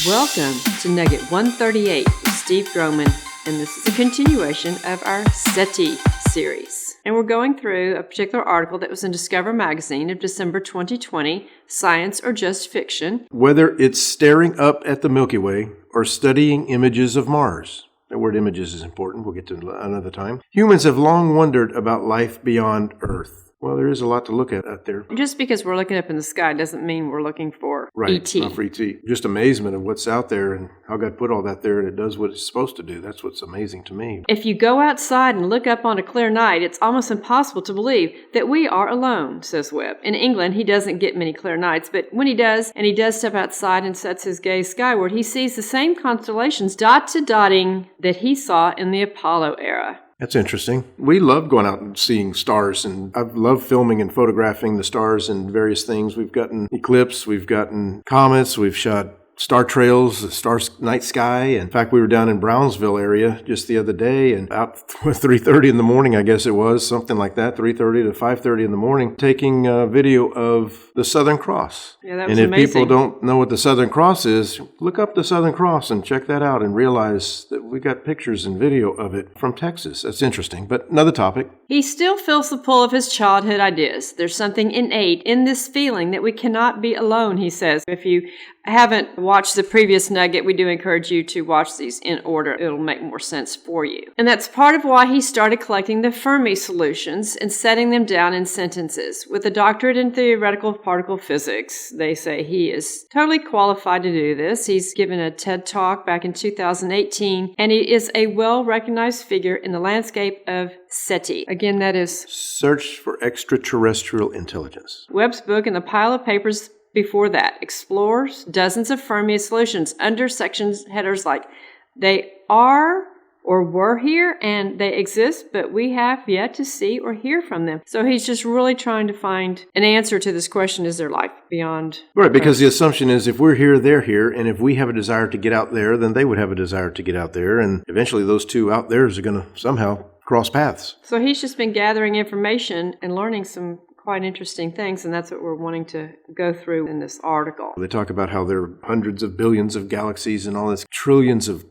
Welcome to Nugget 138 with Steve Groman, and this is a continuation of our SETI series. And we're going through a particular article that was in Discover magazine of December 2020, Science or Just Fiction. Whether it's staring up at the Milky Way or studying images of Mars. That word images is important. We'll get to another time. Humans have long wondered about life beyond Earth. Well, there is a lot to look at out there. Just because we're looking up in the sky doesn't mean we're looking for Right, E.T. not for E.T. Just amazement of what's out there and how God put all that there and it does what it's supposed to do. That's what's amazing to me. If you go outside and look up on a clear night, it's almost impossible to believe that we are alone, says Webb. In England, he doesn't get many clear nights, but when he does, and he does step outside and sets his gaze skyward, he sees the same constellations dotting that he saw in the Apollo era. That's interesting. We love going out and seeing stars, and I've loved filming and photographing the stars and various things. We've gotten eclipse, we've gotten comets, we've shot star trails, the star night sky. In fact, we were down in Brownsville area just the other day and out 3:30 in the morning, I guess it was, something like that, 3:30 to 5:30 in the morning, taking a video of the Southern Cross. Yeah, that was amazing. And if people amazing. don't know what the Southern Cross is, look up the Southern Cross and check that out and realize that we got pictures and video of it from Texas. That's interesting, but another topic. He still feels the pull of his childhood ideas. There's something innate in this feeling that we cannot be alone, he says. If you haven't watched the previous nugget, we do encourage you to watch these in order. It'll make more sense for you. And that's part of why he started collecting the Fermi solutions and setting them down in sentences. With a doctorate in theoretical particle physics, they say he is totally qualified to do this. He's given a TED Talk back in 2018, and he is a well-recognized figure in the landscape of SETI. Again, that is Search for Extraterrestrial Intelligence. Webb's book and the pile of papers before that explores dozens of Fermi solutions under sections headers like they are or were here and they exist, but we have yet to see or hear from them. So he's just really trying to find an answer to this question, is there life beyond Right, because the assumption is if we're here, they're here, and if we have a desire to get out there, then they would have a desire to get out there, and eventually those two out there are going to somehow cross paths. So he's just been gathering information and learning some quite interesting things, and that's what we're wanting to go through in this article. They talk about how there are hundreds of billions of galaxies and all this, trillions of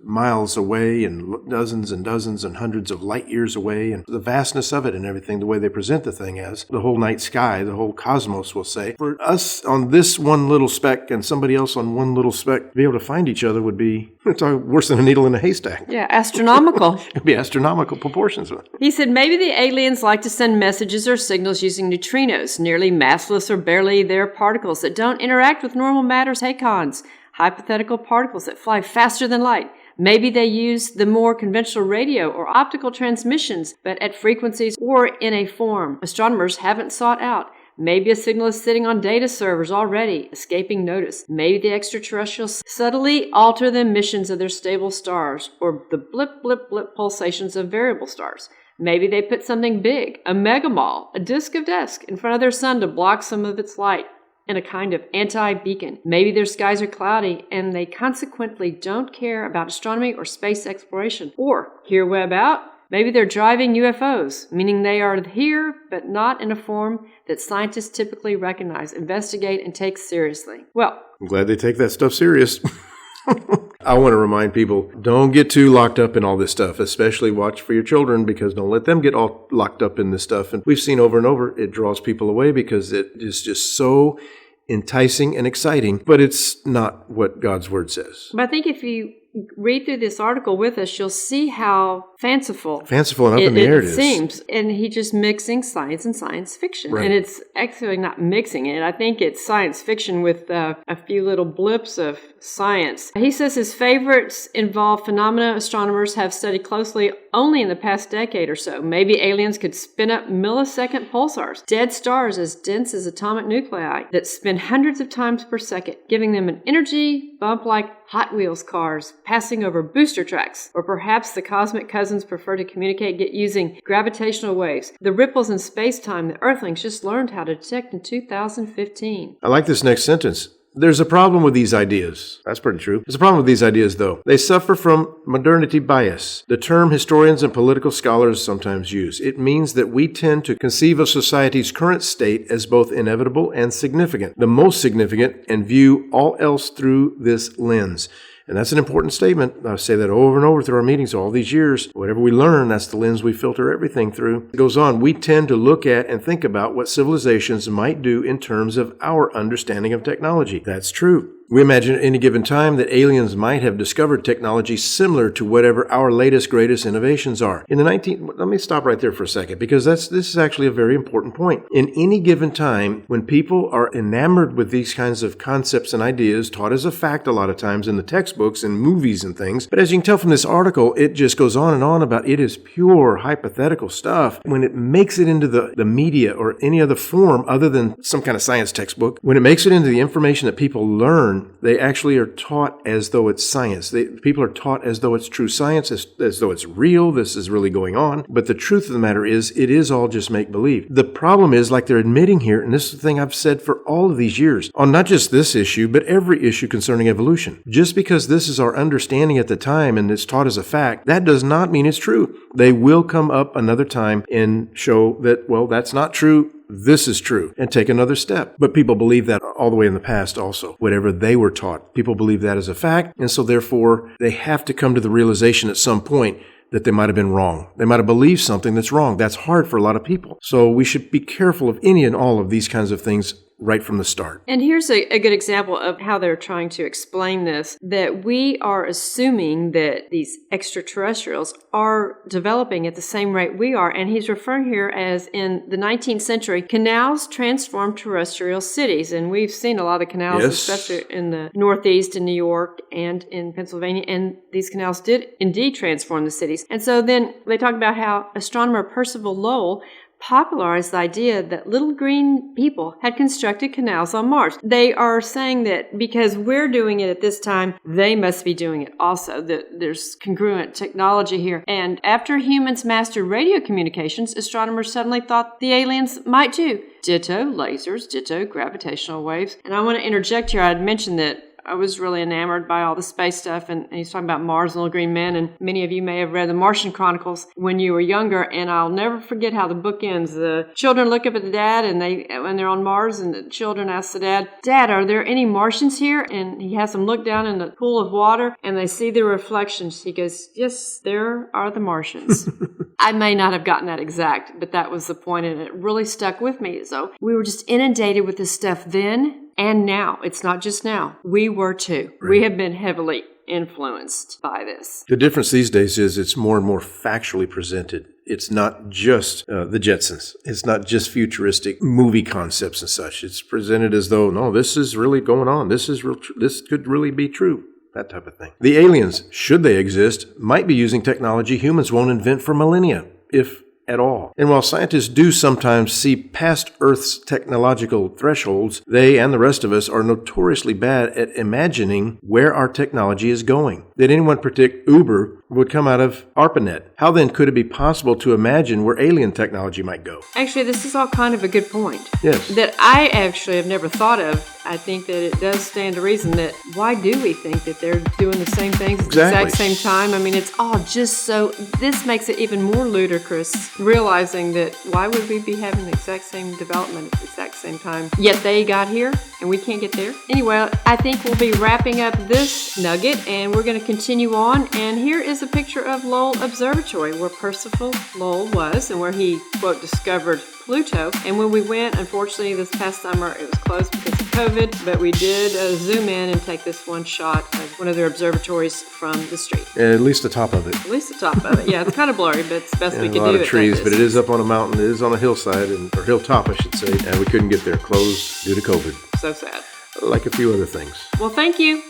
miles away and dozens and hundreds of light years away, and the vastness of it and everything, the way they present the thing as the whole night sky, the whole cosmos, will say. For us on this one little speck and somebody else on one little speck, to be able to find each other would be it's worse than a needle in a haystack. Yeah, astronomical. It'd be astronomical proportions. He said maybe the aliens like to send messages or signals using neutrinos, nearly massless or barely there particles that don't interact with normal matter's hadrons, hypothetical particles that fly faster than light. Maybe they use the more conventional radio or optical transmissions, but at frequencies or in a form astronomers haven't sought out. Maybe a signal is sitting on data servers already, escaping notice. Maybe the extraterrestrials subtly alter the emissions of their stable stars, or the blip, blip, blip pulsations of variable stars. Maybe they put something big, a megamall, a disk of dust, in front of their sun to block some of its light, and a kind of anti-beacon. Maybe their skies are cloudy, and they consequently don't care about astronomy or space exploration. Or, hear Webb out, maybe they're driving UFOs, meaning they are here, but not in a form that scientists typically recognize, investigate, and take seriously. Well, I'm glad they take that stuff serious. I want to remind people, don't get too locked up in all this stuff, especially watch for your children, because don't let them get all locked up in this stuff. And we've seen over and over, it draws people away because it is just so enticing and exciting, but it's not what God's Word says. but I think if you read through this article with us, you'll see how fanciful And up in the air it is. seems. And he's just mixing science and science fiction. Right. And it's actually not mixing it. I think it's science fiction with a few little blips of science. He says his favorites involve phenomena astronomers have studied closely only in the past decade or so. Maybe aliens could spin up millisecond pulsars, dead stars as dense as atomic nuclei that spin hundreds of times per second, giving them an energy bump like Hot Wheels cars passing over booster tracks. Or perhaps the cosmic cousins prefer to communicate using gravitational waves, the ripples in space-time the Earthlings just learned how to detect in 2015. I like this next sentence. There's a problem with these ideas. That's pretty true. There's a problem with these ideas, though. They suffer from modernity bias, the term historians and political scholars sometimes use. It means that we tend to conceive of society's current state as both inevitable and significant, the most significant, and view all else through this lens. And that's an important statement. I say that over and over through our meetings all these years. Whatever we learn, that's the lens we filter everything through. It goes on. We tend to look at and think about what civilizations might do in terms of our understanding of technology. That's true. We imagine at any given time that aliens might have discovered technology similar to whatever our latest, greatest innovations are. Let me stop right there for a second, because this is actually a very important point. In any given time, when people are enamored with these kinds of concepts and ideas, taught as a fact a lot of times in the textbooks and movies and things, but as you can tell from this article, it just goes on and on about it is pure hypothetical stuff. When it makes it into the media or any other form other than some kind of science textbook, when it makes it into the information that people learn, they actually are taught as though it's science. People are taught as though it's true science, as though it's real, this is really going on. But the truth of the matter is, it is all just make-believe. The problem is, like they're admitting here, and this is the thing I've said for all of these years, on not just this issue, but every issue concerning evolution. Just because this is our understanding at the time and it's taught as a fact, that does not mean it's true. They will come up another time and show that, well, that's not true. This is true, and take another step. But people believe that all the way in the past also. Whatever they were taught, people believe that as a fact, and so therefore they have to come to the realization at some point that they might have been wrong. They might have believed something that's wrong. That's hard for a lot of people. So we should be careful of any and all of these kinds of things right from the start. And here's a good example of how they're trying to explain this, that we are assuming that these extraterrestrials are developing at the same rate we are. And he's referring here as in the 19th century, canals transformed terrestrial cities. And we've seen a lot of canals, especially in the Northeast in New York and in Pennsylvania. And these canals did indeed transform the cities. And so then they talk about how astronomer Percival Lowell popularized the idea that little green people had constructed canals on Mars. They are saying that because we're doing it at this time, they must be doing it also. That there's congruent technology here. And after humans mastered radio communications, astronomers suddenly thought the aliens might too. Ditto lasers, ditto gravitational waves. And I want to interject here. I'd mentioned that I was really enamored by all the space stuff, and he's talking about Mars and little green men, and many of you may have read the Martian Chronicles when you were younger, and I'll never forget how the book ends. The children look up at the dad, and when they're on Mars, and the children ask the dad, "Dad, are there any Martians here?" And he has them look down in the pool of water, and they see their reflections. He goes, "Yes, there are the Martians." I may not have gotten that exact, but that was the point, and it really stuck with me. So we were just inundated with this stuff then. And now, it's not just now. We were too. Right. We have been heavily influenced by this. The difference these days is it's more and more factually presented. It's not just the Jetsons. It's not just futuristic movie concepts and such. It's presented as though, no, this is really going on. This could really be true. That type of thing. The aliens, should they exist, might be using technology humans won't invent for millennia, if at all. And while scientists do sometimes see past Earth's technological thresholds, they and the rest of us are notoriously bad at imagining where our technology is going. Did anyone predict Uber would come out of ARPANET? How then could it be possible to imagine where alien technology might go? Actually, this is all kind of a good point. Yes. That I actually have never thought of. I think that it does stand to reason that why do we think that they're doing the same things at the exact same time? I mean, it's all just so, this makes it even more ludicrous, realizing that why would we be having the exact same development at the exact same time? Yet they got here and we can't get there. Anyway, I think we'll be wrapping up this nugget and we're going to continue on. And here is a picture of Lowell Observatory where Percival Lowell was and where he, quote, discovered Pluto. And when we went, unfortunately, this past summer, it was closed because of COVID, but we did zoom in and take this one shot of one of their observatories from the street. At least the top of it. At least the top of it. Yeah, it's kind of blurry, but it's the best we could do. A lot of trees, but it is up on a mountain. It is on a hillside, or hilltop, I should say, and we couldn't get there. Closed due to COVID. So sad. Like a few other things. Well, thank you.